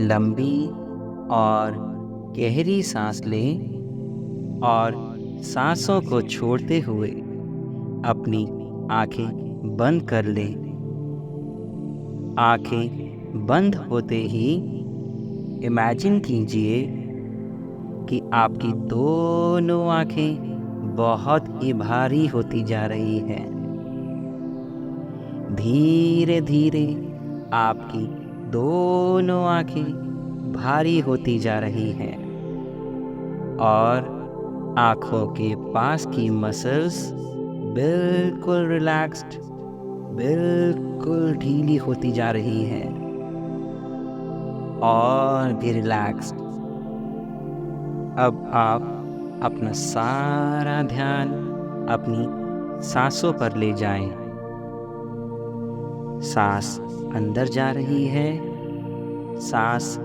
लंबी और गहरी सांस लें और सांसों को छोड़ते हुए अपनी आंखें बंद कर लें। आंखें बंद होते ही इमेजिन कीजिए कि आपकी दोनों आंखें बहुत ही भारी होती जा रही हैं। धीरे धीरे आपकी दोनों आंखें भारी होती जा रही हैं और आँखों के पास की मसल्स बिल्कुल रिलैक्स्ड, बिल्कुल ढीली होती जा रही हैं और भी रिलैक्स्ड। अब आप अपना सारा ध्यान अपनी सांसों पर ले जाएं। सांस अंदर जा रही है, सांस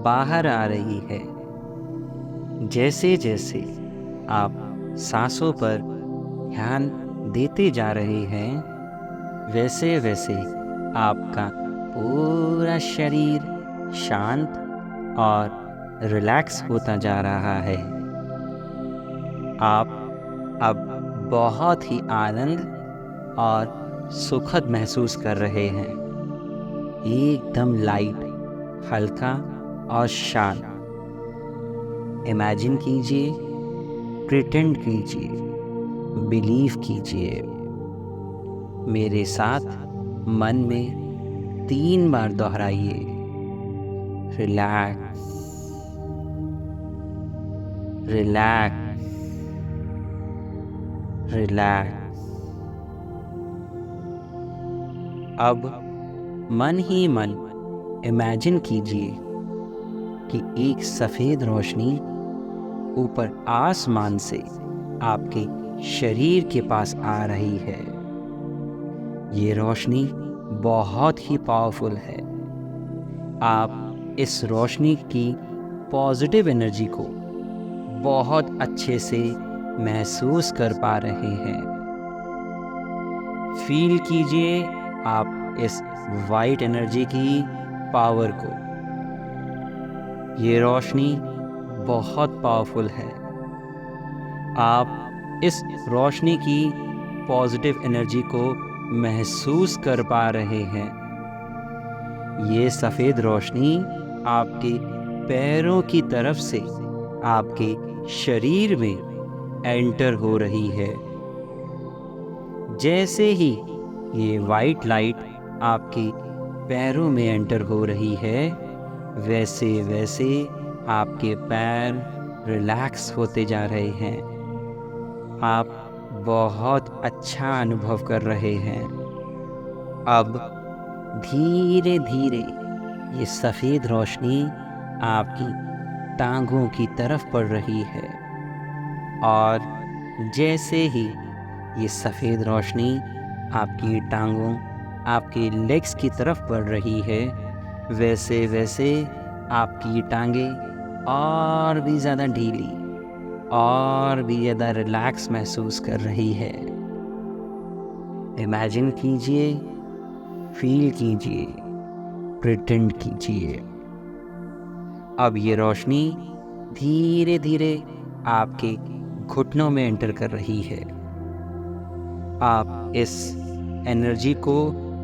बाहर आ रही है। जैसे जैसे आप सांसों पर ध्यान देते जा रहे हैं, वैसे वैसे आपका पूरा शरीर शांत और रिलैक्स होता जा रहा है। आप अब बहुत ही आनंद और सुखद महसूस कर रहे हैं, एकदम लाइट, हल्का और शांत। इमेजिन कीजिए, प्रिटेंड कीजिए, बिलीव कीजिए। मेरे साथ मन में 3 बार दोहराइए। Relax, relax, relax. अब मन ही मन इमेजिन कीजिए कि एक सफ़ेद रोशनी ऊपर आसमान से आपके शरीर के पास आ रही है। ये रोशनी बहुत ही पावरफुल है। आप इस रोशनी की पॉजिटिव एनर्जी को बहुत अच्छे से महसूस कर पा रहे हैं। फील कीजिए आप इस वाइट एनर्जी की पावर को। ये रोशनी बहुत पावरफुल है। आप इस रोशनी की पॉजिटिव एनर्जी को महसूस कर पा रहे हैं। ये सफ़ेद रोशनी आपके पैरों की तरफ से आपके शरीर में एंटर हो रही है। जैसे ही ये वाइट लाइट आपके पैरों में एंटर हो रही है, वैसे वैसे आपके पैर रिलैक्स होते जा रहे हैं। आप बहुत अच्छा अनुभव कर रहे हैं। अब धीरे धीरे ये सफ़ेद रोशनी आपकी टांगों की तरफ पड़ रही है और जैसे ही ये सफ़ेद रोशनी आपकी टांगों, आपके लेग्स की तरफ बढ़ रही है, वैसे वैसे आपकी टांगें और भी ज़्यादा ढीली और भी ज़्यादा रिलैक्स महसूस कर रही है। इमेजिन कीजिए, फील कीजिए, प्रिटेंड कीजिए। अब ये रोशनी धीरे धीरे आपके घुटनों में एंटर कर रही है। आप इस एनर्जी को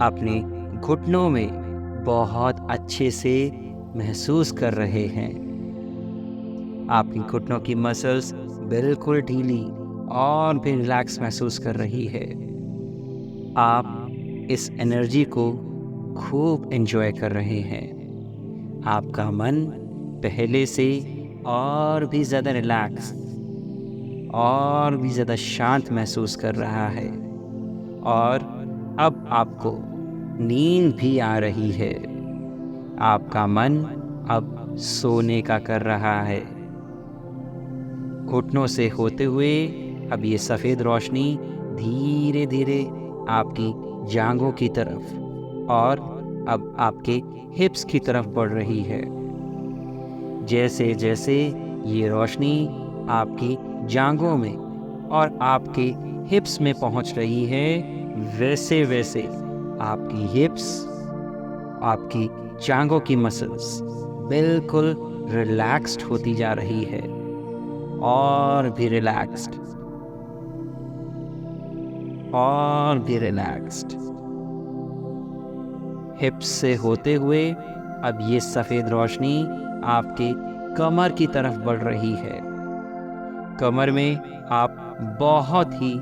अपने घुटनों में बहुत अच्छे से महसूस कर रहे हैं। आपकी घुटनों की मसल्स बिल्कुल ढीली और भी रिलैक्स महसूस कर रही है। आप इस एनर्जी को खूब एंजॉय कर रहे हैं। आपका मन पहले से और भी ज़्यादा रिलैक्स और भी ज़्यादा शांत महसूस कर रहा है और अब आपको नींद भी आ रही है। आपका मन अब सोने का कर रहा है। घुटनों से होते हुए अब ये सफ़ेद रोशनी धीरे धीरे आपकी जांघों की तरफ और अब आपके हिप्स की तरफ बढ़ रही है। जैसे जैसे ये रोशनी आपकी जांघों में और आपके हिप्स में पहुंच रही है, वैसे वैसे आपकी हिप्स, आपकी जांघों की मसल्स बिल्कुल रिलैक्स्ड होती जा रही है, और भी रिलैक्स्ड, और भी रिलैक्स्ड। हिप्स से होते हुए अब ये सफ़ेद रोशनी आपके कमर की तरफ बढ़ रही है। कमर में आप बहुत ही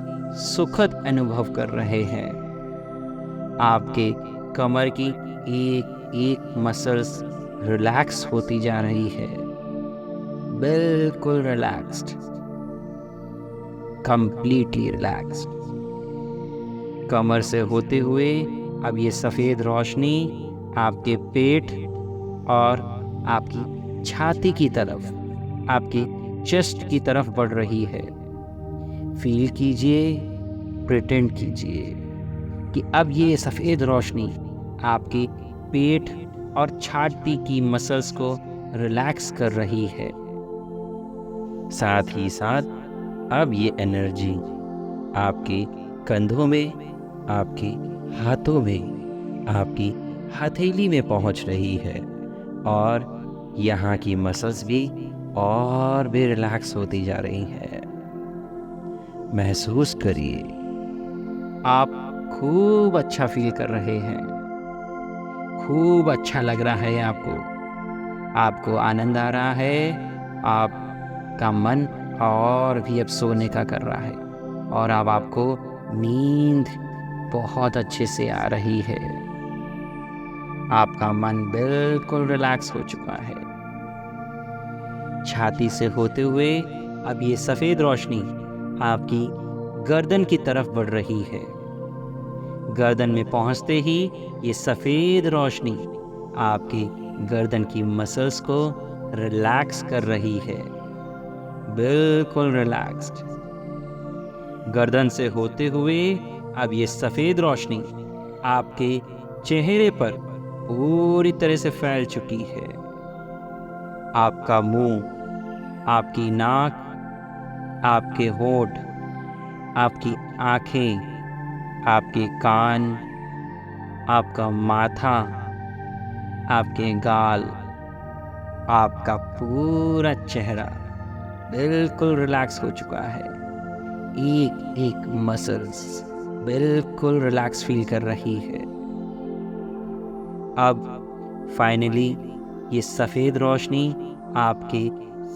सुखद अनुभव कर रहे हैं। आपके कमर की एक एक मसल्स रिलैक्स होती जा रही है, बिल्कुल रिलैक्स्ड, कंप्लीटली रिलैक्स्ड। कमर से होते हुए अब ये सफ़ेद रोशनी आपके पेट और आपकी छाती की तरफ, आपकी चेस्ट की तरफ बढ़ रही है। फील कीजिए, प्रिटेंड कीजिए कि अब ये सफ़ेद रोशनी आपके पेट और छाती की मसल्स को रिलैक्स कर रही है। साथ ही साथ अब ये एनर्जी आपके कंधों में, आपके हाथों में, आपकी हथेली में पहुंच रही है, और यहाँ की मसल्स भी और भी रिलैक्स होती जा रही हैं। महसूस करिए, आप खूब अच्छा फील कर रहे हैं, खूब अच्छा लग रहा है आपको आनंद आ रहा है, आपका मन और भी अब सोने का कर रहा है, और अब आपको नींद बहुत अच्छे से आ रही है। आपका मन बिल्कुल रिलैक्स हो चुका है। छाती से होते हुए अब ये सफ़ेद रोशनी आपकी गर्दन की तरफ बढ़ रही है। गर्दन में पहुंचते ही ये सफ़ेद रोशनी आपकी गर्दन की मसल्स को रिलैक्स कर रही है, बिल्कुल रिलैक्स्ड। गर्दन से होते हुए अब ये सफ़ेद रोशनी आपके चेहरे पर पूरी तरह से फैल चुकी है। आपका मुंह, आपकी नाक, आपके होंठ, आपकी आँखें, आपके कान, आपका माथा, आपके गाल, आपका पूरा चेहरा बिल्कुल रिलैक्स हो चुका है। एक एक मसल्स बिल्कुल रिलैक्स फील कर रही है। अब फाइनली ये सफ़ेद रोशनी आपके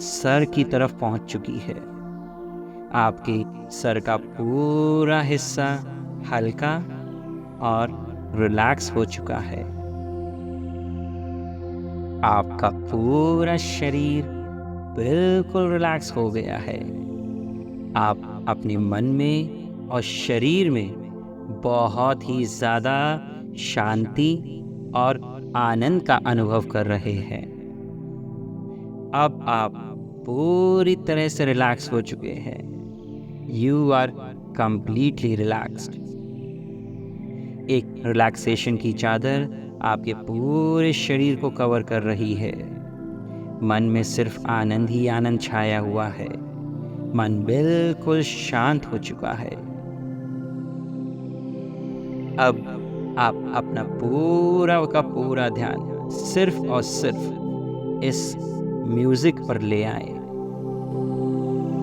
सर की तरफ पहुंच चुकी है। आपके सर का पूरा हिस्सा हल्का और रिलैक्स हो चुका है। आपका पूरा शरीर बिल्कुल रिलैक्स हो गया है। आप अपने मन में और शरीर में बहुत ही ज़्यादा शांति और आनंद का अनुभव कर रहे हैं। अब आप पूरी तरह से रिलैक्स हो चुके हैं। You are completely relaxed. एक रिलैक्सेशन की चादर आपके पूरे शरीर को कवर कर रही है। मन में सिर्फ आनंद ही आनंद छाया हुआ है। मन बिल्कुल शांत हो चुका है। अब आप अपना पूरा का पूरा ध्यान सिर्फ और सिर्फ इस म्यूजिक पर ले आए,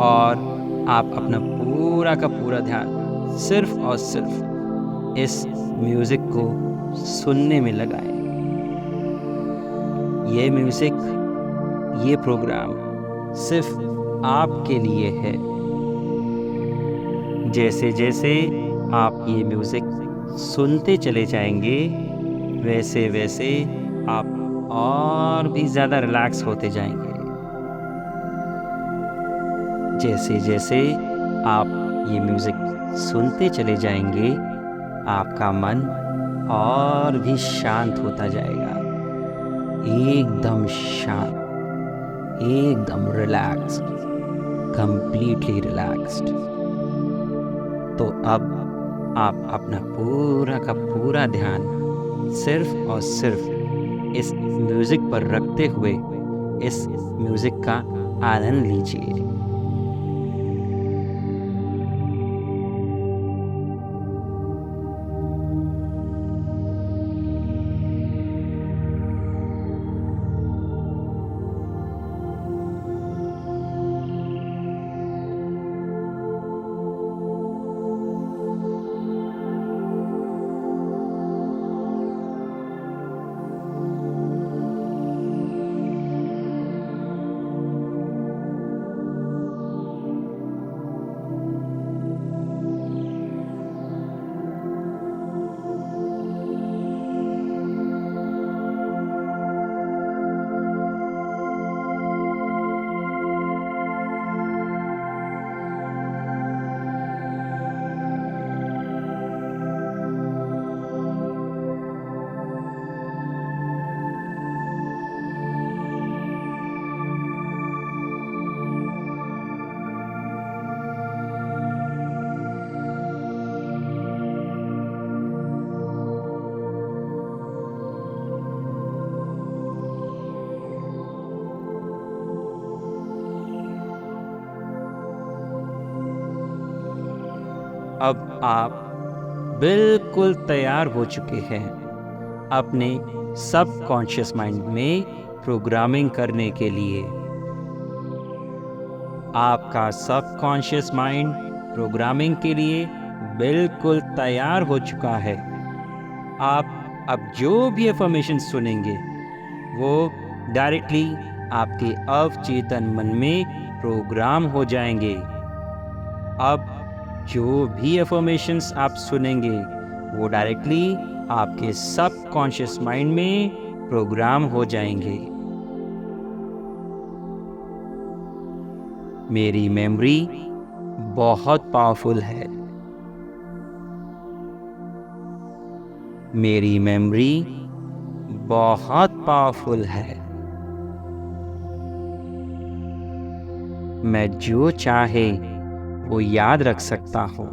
और आप अपना पूरा का पूरा ध्यान सिर्फ और सिर्फ इस म्यूजिक को सुनने में लगाएं। ये म्यूजिक, ये प्रोग्राम सिर्फ आपके लिए है। जैसे जैसे आप ये म्यूजिक सुनते चले जाएंगे, वैसे वैसे आप और भी ज़्यादा रिलैक्स होते जाएंगे। जैसे जैसे आप ये म्यूजिक सुनते चले जाएंगे, आपका मन और भी शांत होता जाएगा, एकदम शांत, एकदम रिलैक्स्ड, कंप्लीटली रिलैक्स्ड। तो अब आप अपना पूरा का पूरा ध्यान सिर्फ और सिर्फ इस म्यूजिक पर रखते हुए इस म्यूजिक का आनंद लीजिए। अब आप बिल्कुल तैयार हो चुके हैं अपने सबकॉन्शियस माइंड में प्रोग्रामिंग करने के लिए। आपका सबकॉन्शियस माइंड प्रोग्रामिंग के लिए बिल्कुल तैयार हो चुका है। आप अब जो भी अफर्मेशन सुनेंगे वो डायरेक्टली आपके अवचेतन मन में प्रोग्राम हो जाएंगे। अब जो भी अफर्मेशंस आप सुनेंगे वो डायरेक्टली आपके सबकॉन्शियस माइंड में प्रोग्राम हो जाएंगे। मेरी मेमोरी बहुत पावरफुल है। मेरी मेमोरी बहुत पावरफुल है। मैं जो चाहे वो याद रख सकता हूँ।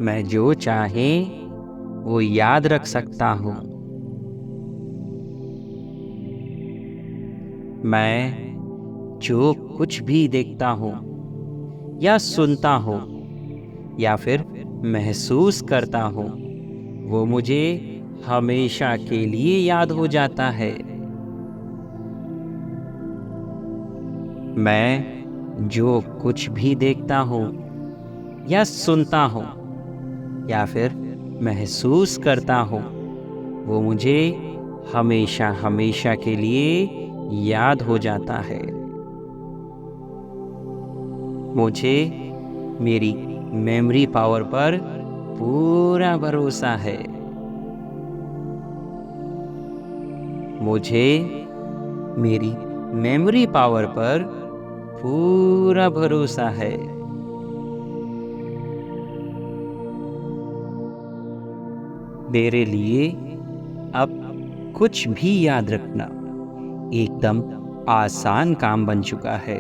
मैं जो चाहे वो याद रख सकता हूँ। मैं जो कुछ भी देखता हूँ या सुनता हूँ या फिर महसूस करता हूँ वो मुझे हमेशा के लिए याद हो जाता है। मैं जो कुछ भी देखता हूँ या सुनता हूँ या फिर महसूस करता हूँ वो मुझे हमेशा हमेशा के लिए याद हो जाता है। मुझे मेरी मेमोरी पावर पर पूरा भरोसा है। मुझे मेरी मेमोरी पावर पर पूरा भरोसा है। मेरे लिए अब कुछ भी याद रखना एकदम आसान काम बन चुका है।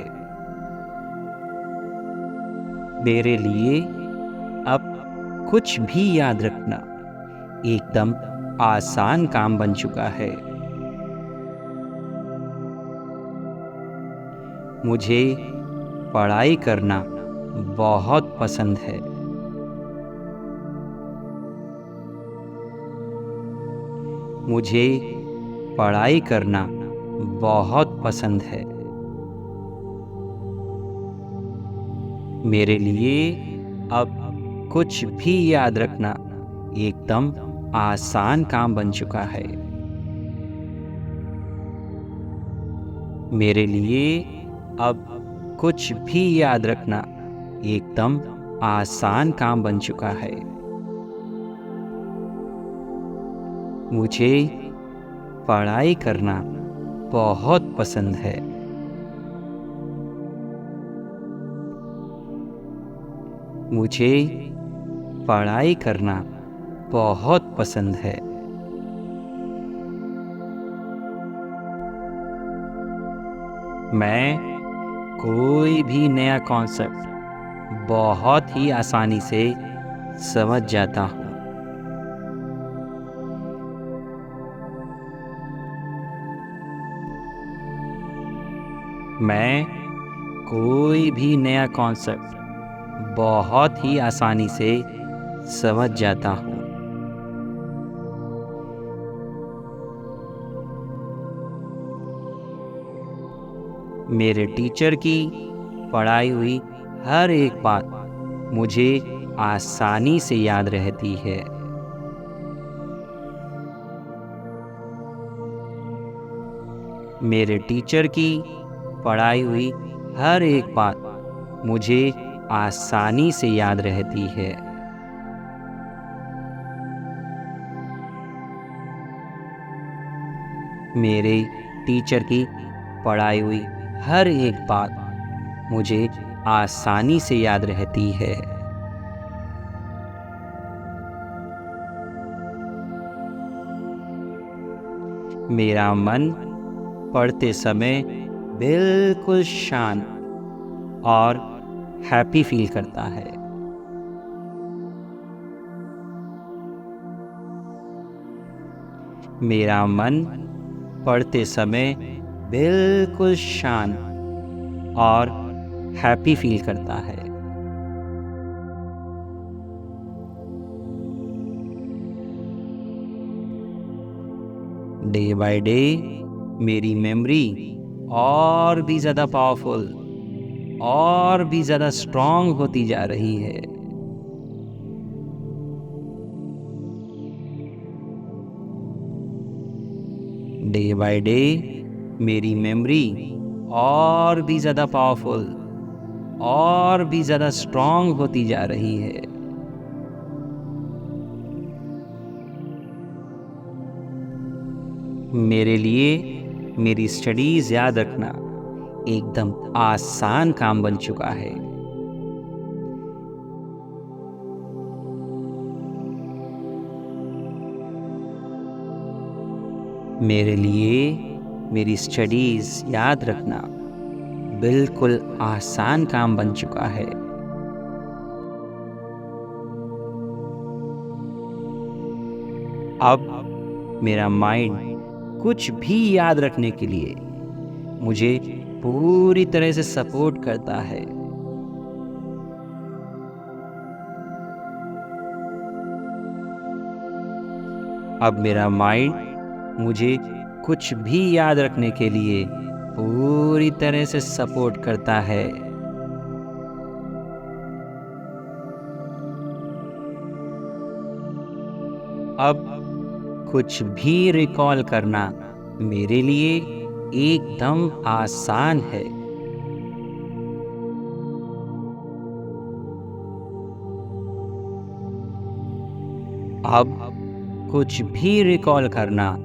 मेरे लिए अब कुछ भी याद रखना एकदम आसान काम बन चुका है। मुझे पढ़ाई करना बहुत पसंद है। मुझे पढ़ाई करना बहुत पसंद है। मेरे लिए अब कुछ भी याद रखना एकदम आसान काम बन चुका है। मेरे लिए अब कुछ भी याद रखना एकदम आसान काम बन चुका है। मुझे पढ़ाई करना बहुत पसंद है। मुझे पढ़ाई करना बहुत पसंद है। मैं कोई भी नया कॉन्सेप्ट बहुत ही आसानी से समझ जाता हूँ। मैं कोई भी नया कॉन्सेप्ट बहुत ही आसानी से समझ जाता हूँ। मेरे टीचर की पढ़ाई हुई हर एक बात मुझे आसानी से याद रहती है। मेरे टीचर की पढ़ाई हुई हर एक बात मुझे आसानी से याद रहती है। मेरे टीचर की पढ़ाई हुई हर एक बात मुझे आसानी से याद रहती है। मेरा मन पढ़ते समय बिल्कुल शांत और हैप्पी फील करता है। मेरा मन पढ़ते समय बिल्कुल शांत और हैप्पी फील करता है। डे बाय डे मेरी मेमोरी और भी ज़्यादा पावरफुल और भी ज़्यादा स्ट्रांग होती जा रही है। डे बाय डे मेरी मेमोरी और भी ज़्यादा पावरफुल और भी ज़्यादा स्ट्रांग होती जा रही है। मेरे लिए मेरी स्टडीज़ याद रखना एकदम आसान काम बन चुका है। मेरे लिए मेरी स्टडीज़ याद रखना बिल्कुल आसान काम बन चुका है। अब मेरा माइंड कुछ भी याद रखने के लिए मुझे पूरी तरह से सपोर्ट करता है। अब मेरा माइंड मुझे कुछ भी याद रखने के लिए पूरी तरह से सपोर्ट करता है। अब कुछ भी रिकॉल करना मेरे लिए एकदम आसान है। अब कुछ भी रिकॉल करना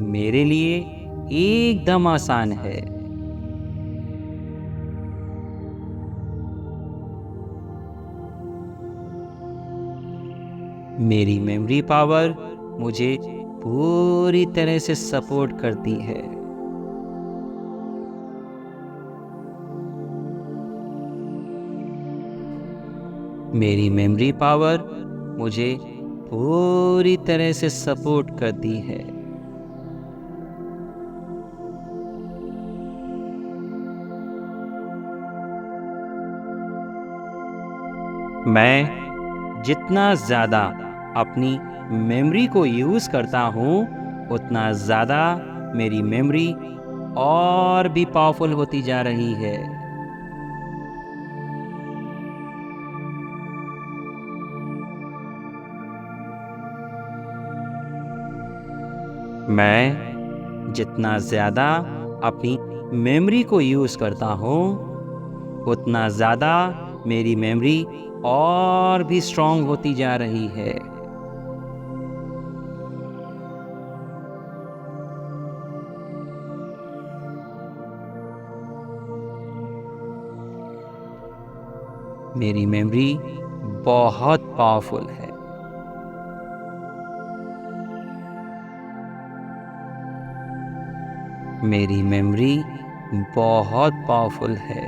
मेरे लिए एकदम आसान है। मेरी मेमोरी पावर मुझे पूरी तरह से सपोर्ट करती है। मेरी मेमोरी पावर मुझे पूरी तरह से सपोर्ट करती है। मैं जितना ज़्यादा अपनी मेमोरी को यूज़ करता हूँ उतना ज़्यादा मेरी मेमोरी और भी पावरफुल होती जा रही है। मैं जितना ज़्यादा अपनी मेमोरी को यूज़ करता हूँ उतना ज़्यादा मेरी मेमोरी और भी स्ट्रांग होती जा रही है। मेरी मेमोरी बहुत पावरफुल है। मेरी मेमोरी बहुत पावरफुल है।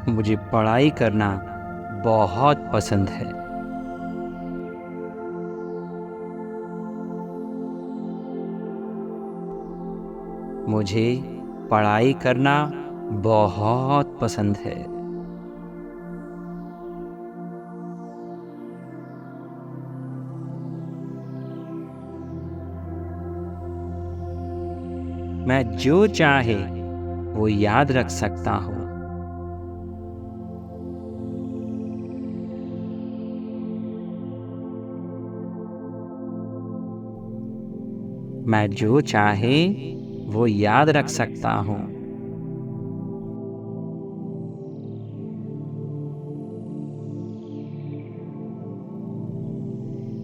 मुझे पढ़ाई करना बहुत पसंद है। मुझे पढ़ाई करना बहुत पसंद है। मैं जो चाहे वो याद रख सकता हूँ। मैं जो चाहे वो याद रख सकता हूँ।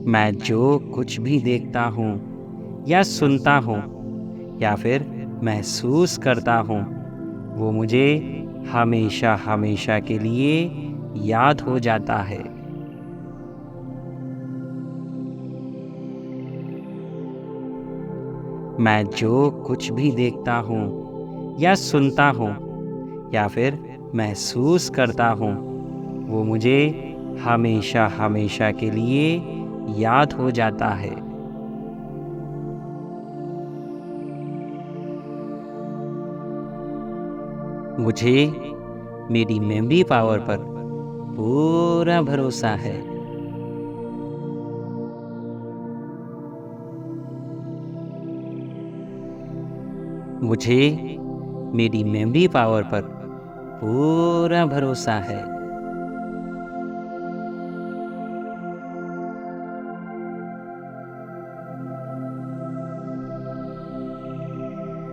मैं जो कुछ भी देखता हूँ या सुनता हूँ या फिर महसूस करता हूँ वो मुझे हमेशा हमेशा के लिए याद हो जाता है। मैं जो कुछ भी देखता हूँ या सुनता हूँ या फिर महसूस करता हूँ वो मुझे हमेशा हमेशा के लिए याद हो जाता है। मुझे मेरी मेमोरी पावर पर पूरा भरोसा है। मुझे मेरी मेमोरी पावर पर पूरा भरोसा है।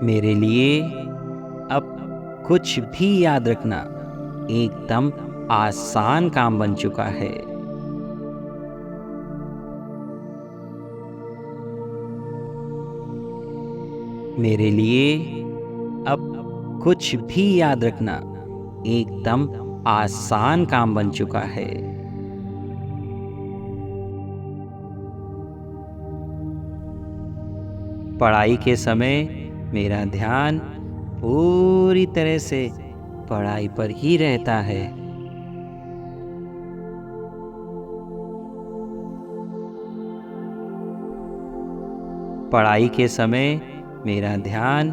मेरे लिए अब कुछ भी याद रखना एकदम आसान काम बन चुका है। मेरे लिए अब कुछ भी याद रखना एकदम आसान काम बन चुका है। पढ़ाई के समय मेरा ध्यान पूरी तरह से पढ़ाई पर ही रहता है। पढ़ाई के समय मेरा ध्यान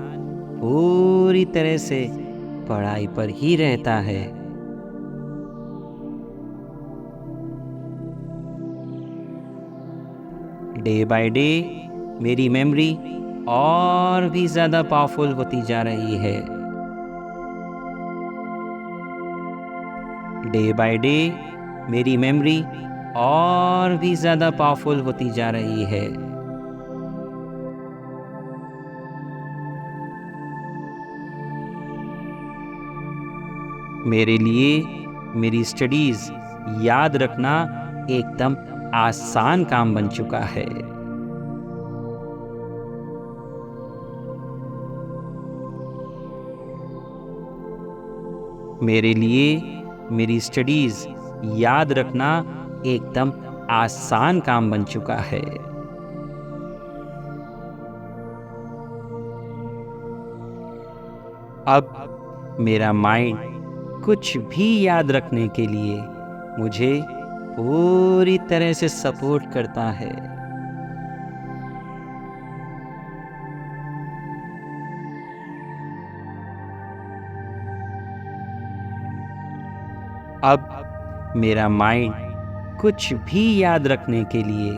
पूरी तरह से पढ़ाई पर ही रहता है। डे बाय डे मेरी मेमोरी और भी ज़्यादा पावरफुल होती जा रही है। डे बाय डे मेरी मेमोरी और भी ज़्यादा पावरफुल होती जा रही है। मेरे लिए मेरी स्टडीज़ याद रखना एकदम आसान काम बन चुका है। मेरे लिए मेरी स्टडीज़ याद रखना एकदम आसान काम बन चुका है। अब मेरा माइंड कुछ भी याद रखने के लिए मुझे पूरी तरह से सपोर्ट करता है। अब मेरा माइंड कुछ भी याद रखने के लिए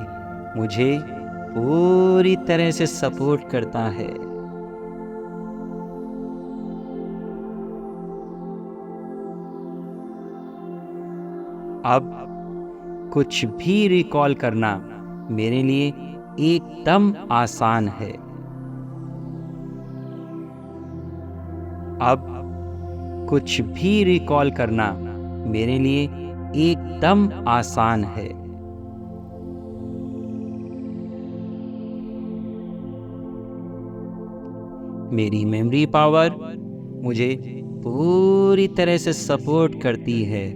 मुझे पूरी तरह से सपोर्ट करता है। अब कुछ भी रिकॉल करना मेरे लिए एकदम आसान है। अब कुछ भी रिकॉल करना मेरे लिए एकदम आसान है। मेरी मेमोरी पावर मुझे पूरी तरह से सपोर्ट करती है।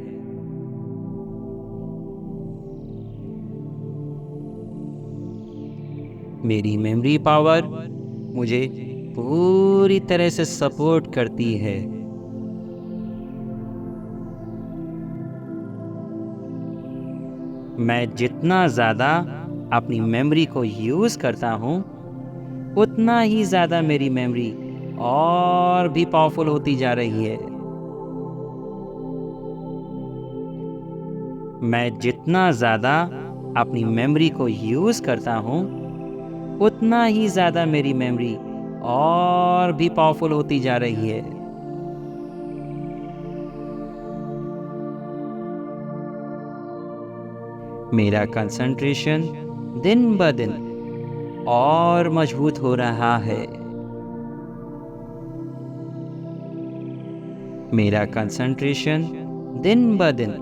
मेरी मेमोरी पावर मुझे पूरी तरह से सपोर्ट करती है। मैं जितना ज़्यादा अपनी मेमोरी को यूज़ करता हूँ उतना ही ज़्यादा मेरी मेमोरी और भी पावरफुल होती जा रही है। मैं जितना ज़्यादा अपनी मेमोरी को यूज़ करता हूँ उतना ही ज़्यादा मेरी मेमोरी और भी पावरफुल होती जा रही है। मेरा कंसंट्रेशन दिन ब दिन और मजबूत हो रहा है। मेरा कंसंट्रेशन दिन ब दिन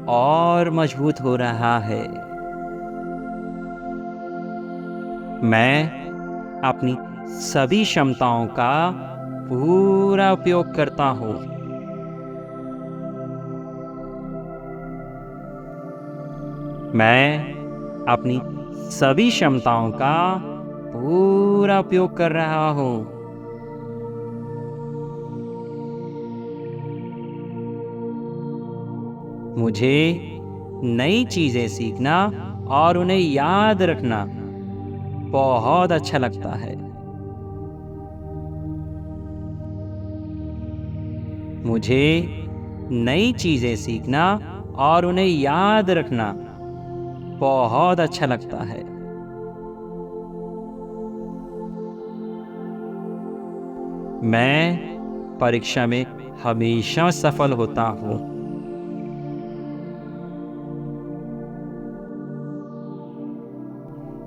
और मजबूत हो रहा है। मैं अपनी सभी क्षमताओं का पूरा उपयोग करता हूँ। मैं अपनी सभी क्षमताओं का पूरा उपयोग कर रहा हूँ। मुझे नई चीज़ें सीखना और उन्हें याद रखना बहुत अच्छा लगता है। मुझे नई चीज़ें सीखना और उन्हें याद रखना बहुत अच्छा लगता है। मैं परीक्षा में हमेशा सफल होता हूँ।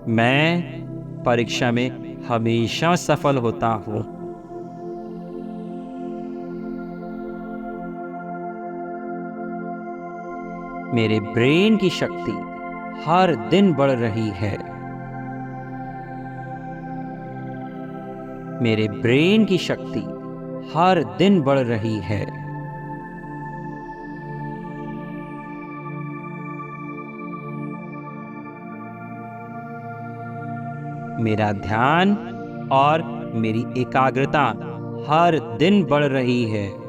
मैं परीक्षा में हमेशा सफल होता हूँ। मेरे ब्रेन की शक्ति हर दिन बढ़ रही है। मेरे ब्रेन की शक्ति हर दिन बढ़ रही है। मेरा ध्यान और मेरी एकाग्रता हर दिन बढ़ रही है।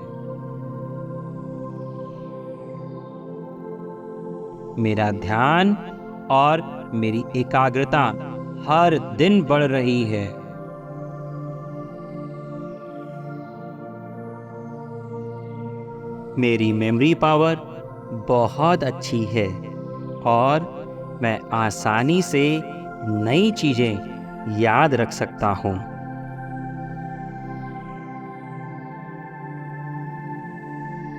मेरा ध्यान और मेरी एकाग्रता हर दिन बढ़ रही है। मेरी मेमोरी पावर बहुत अच्छी है और मैं आसानी से नई चीजें याद रख सकता हूँ।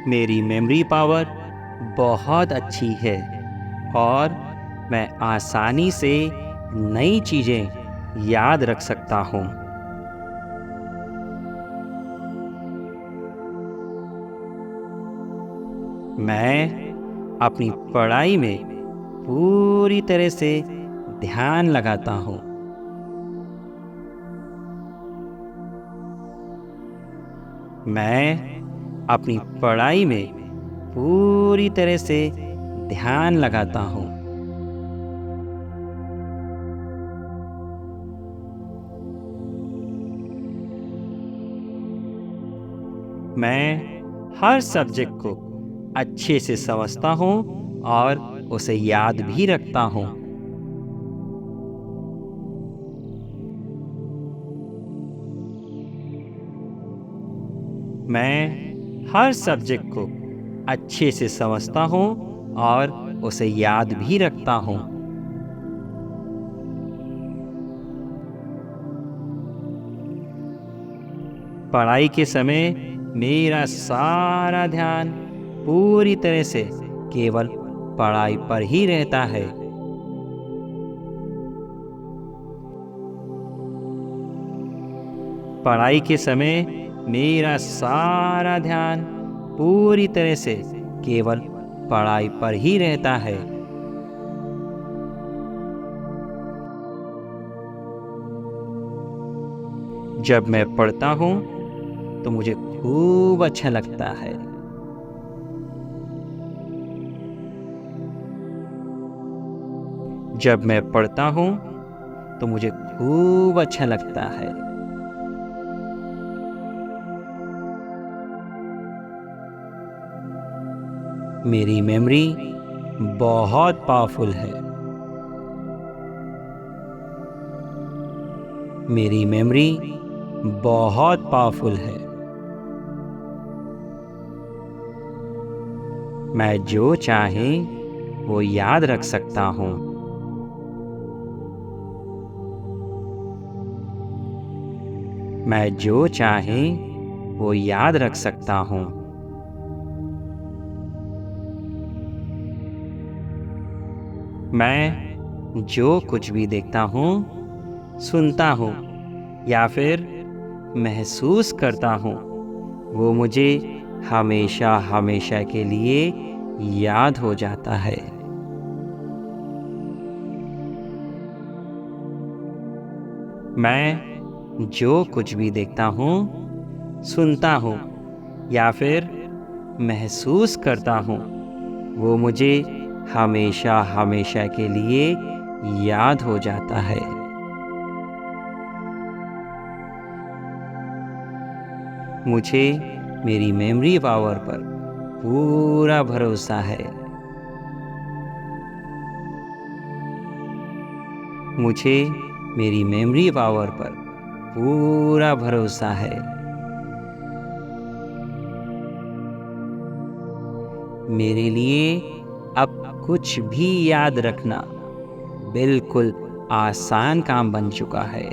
मेरी मेमोरी पावर बहुत अच्छी है और मैं आसानी से नई चीजें याद रख सकता हूँ। मैं अपनी पढ़ाई में पूरी तरह से ध्यान लगाता हूँ। मैं अपनी पढ़ाई में पूरी तरह से ध्यान लगाता हूँ। मैं हर सब्जेक्ट को अच्छे से समझता हूँ और उसे याद भी रखता हूँ। मैं हर सब्जेक्ट को अच्छे से समझता हूँ और उसे याद भी रखता हूँ। पढ़ाई के समय मेरा सारा ध्यान पूरी तरह से केवल पढ़ाई पर ही रहता है। पढ़ाई के समय मेरा सारा ध्यान पूरी तरह से केवल पढ़ाई पर ही रहता है। जब मैं पढ़ता हूँ तो मुझे खूब अच्छा लगता है। जब मैं पढ़ता हूँ तो मुझे खूब अच्छा लगता है। मेरी मेमोरी बहुत पावरफुल है। मेरी मेमोरी बहुत पावरफुल है। मैं जो चाहे वो याद रख सकता हूँ। मैं जो चाहे वो याद रख सकता हूँ। मैं जो कुछ भी देखता हूँ, सुनता हूँ या फिर महसूस करता हूँ, वो मुझे हमेशा हमेशा के लिए याद हो जाता है। मैं जो कुछ भी देखता हूँ, सुनता हूँ या फिर महसूस करता हूँ, वो मुझे हमेशा हमेशा के लिए याद हो जाता है। मुझे मेरी मेमोरी पावर पर पूरा भरोसा है। मुझे मेरी मेमोरी पावर पर पूरा भरोसा है। मेरे लिए अब कुछ भी याद रखना बिल्कुल आसान काम बन चुका है।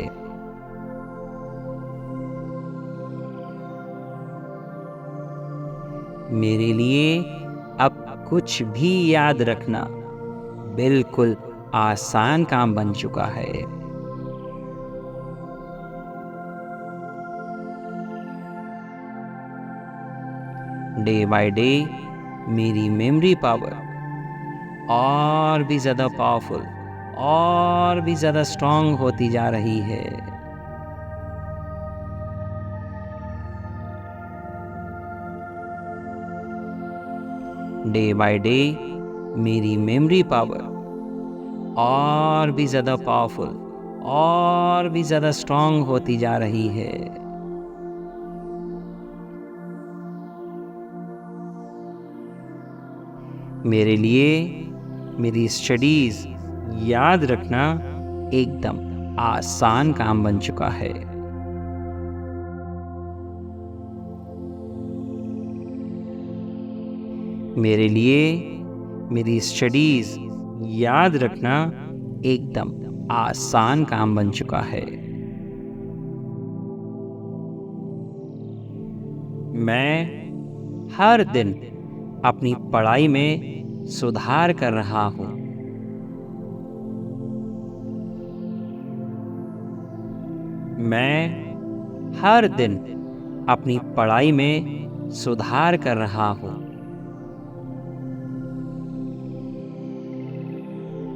मेरे लिए अब कुछ भी याद रखना बिल्कुल आसान काम बन चुका है। डे बाय डे मेरी मेमोरी पावर और भी ज़्यादा पावरफुल और भी ज़्यादा स्ट्रांग होती जा रही है। डे बाय डे मेरी मेमोरी पावर और भी ज़्यादा पावरफुल और भी ज़्यादा स्ट्रांग होती जा रही है। मेरे लिए मेरी स्टडीज़ याद रखना एकदम आसान काम बन चुका है। मेरे लिए मेरी स्टडीज़ याद रखना एकदम आसान काम बन चुका है। मैं हर दिन अपनी पढ़ाई में सुधार कर रहा हूँ। मैं हर दिन अपनी पढ़ाई में सुधार कर रहा हूँ।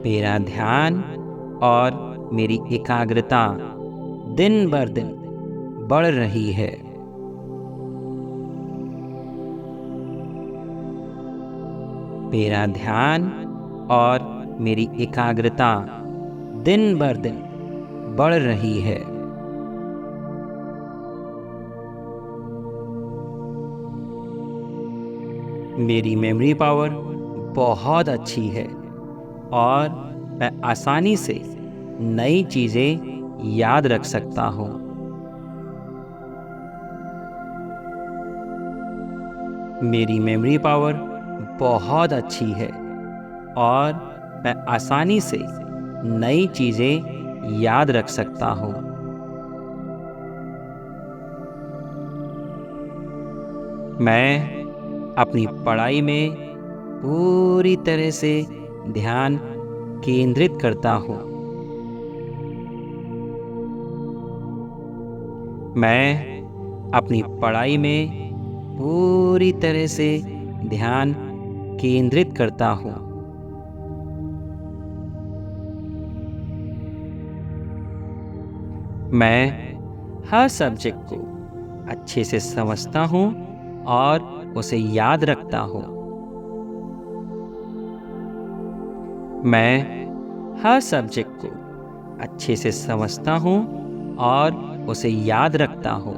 मेरा ध्यान और मेरी एकाग्रता दिन बर दिन बढ़ रही है। मेरा ध्यान और मेरी एकाग्रता दिन बर दिन बढ़ रही है। मेरी मेमोरी पावर बहुत अच्छी है और मैं आसानी से नई चीज़ें याद रख सकता हूँ। मेरी मेमोरी पावर बहुत अच्छी है और मैं आसानी से नई चीज़ें याद रख सकता हूँ। मैं अपनी पढ़ाई में पूरी तरह से ध्यान केंद्रित करता हूँ। मैं अपनी पढ़ाई में पूरी तरह से ध्यान केंद्रित करता हूँ। मैं हर सब्जेक्ट को अच्छे से समझता हूँ और उसे याद रखता हूँ। मैं हर सब्जेक्ट को अच्छे से समझता हूँ और उसे याद रखता हूँ।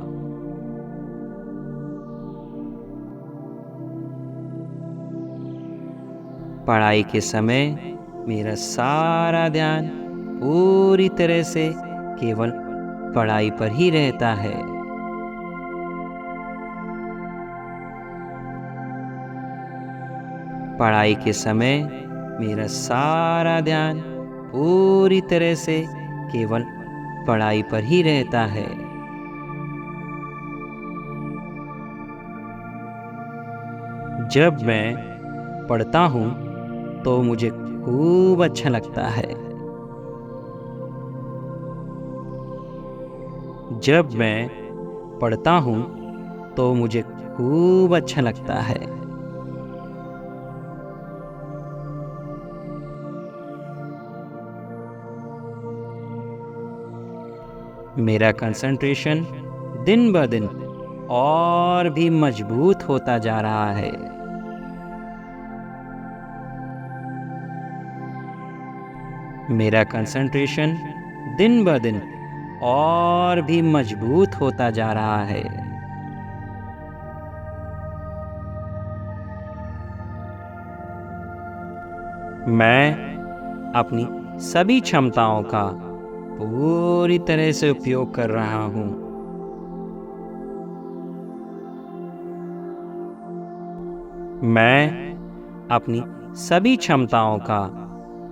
पढ़ाई के समय मेरा सारा ध्यान पूरी तरह से केवल पढ़ाई पर ही रहता है। पढ़ाई के समय मेरा सारा ध्यान पूरी तरह से केवल पढ़ाई पर ही रहता है। जब मैं पढ़ता हूँ तो मुझे खूब अच्छा लगता है। जब मैं पढ़ता हूँ तो मुझे खूब अच्छा लगता है। मेरा कंसंट्रेशन दिन ब दिन और भी मजबूत होता जा रहा है। मेरा कंसंट्रेशन दिन ब दिन और भी मजबूत होता जा रहा है। मैं अपनी सभी क्षमताओं का पूरी तरह से उपयोग कर रहा हूँ। मैं अपनी सभी क्षमताओं का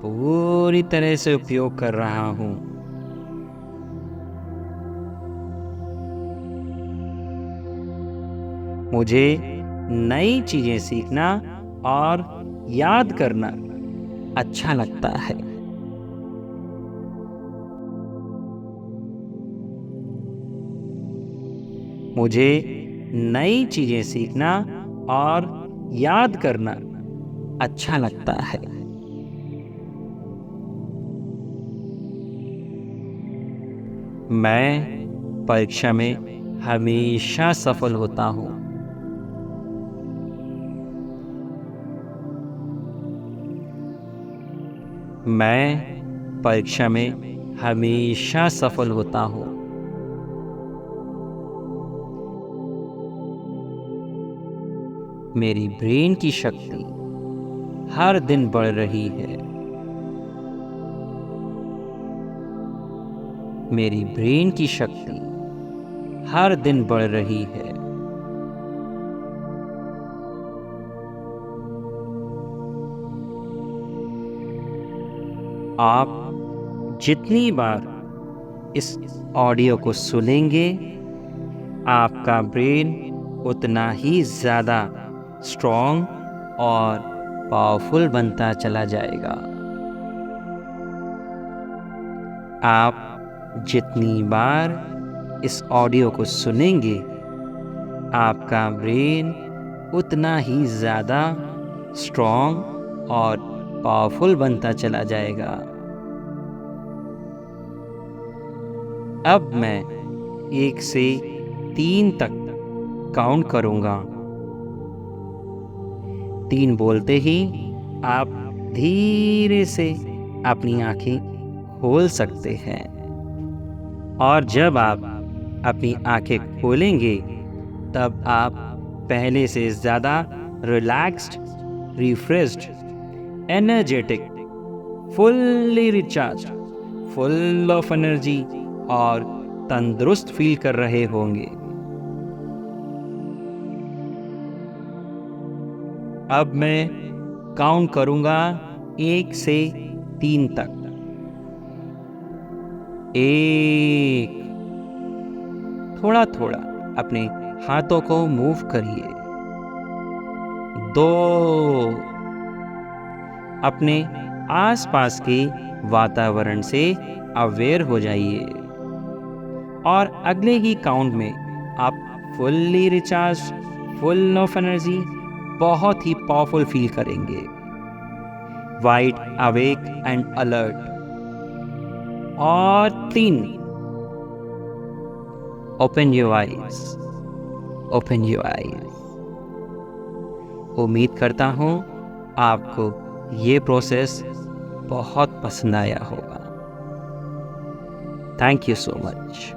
पूरी तरह से उपयोग कर रहा हूँ। मुझे नई चीजें सीखना और याद करना अच्छा लगता है। मुझे नई चीजें सीखना और याद करना अच्छा लगता है। मैं परीक्षा में हमेशा सफल होता हूँ। मैं परीक्षा में हमेशा सफल होता हूँ। मेरी ब्रेन की शक्ति हर दिन बढ़ रही है। मेरी ब्रेन की शक्ति हर दिन बढ़ रही है। आप जितनी बार इस ऑडियो को सुनेंगे, आपका ब्रेन उतना ही ज़्यादा स्ट्रॉन्ग और पावरफुल बनता चला जाएगा। आप जितनी बार इस ऑडियो को सुनेंगे, आपका ब्रेन उतना ही ज़्यादा स्ट्रॉन्ग और पावरफुल बनता चला जाएगा। अब मैं 1 से 3 तक काउंट करूँगा। 3 बोलते ही आप धीरे से अपनी आंखें खोल सकते हैं। और जब आप अपनी आंखें खोलेंगे, तब आप पहले से ज़्यादा relaxed, refreshed, energetic, fully recharge, full of energy और तंदुरुस्त फील कर रहे होंगे। अब मैं काउंट करूंगा 1 से 3 तक। 1, थोड़ा थोड़ा अपने हाथों को मूव करिए। 2, अपने आसपास के वातावरण से अवेयर हो जाइए। और अगले ही काउंट में आप fully recharge, full of energy, बहुत ही पावरफुल फील करेंगे। Wide awake and alert. और 3, open your eyes, open your eyes. उम्मीद करता हूँ आपको ये प्रोसेस बहुत पसंद आया होगा। Thank you so much.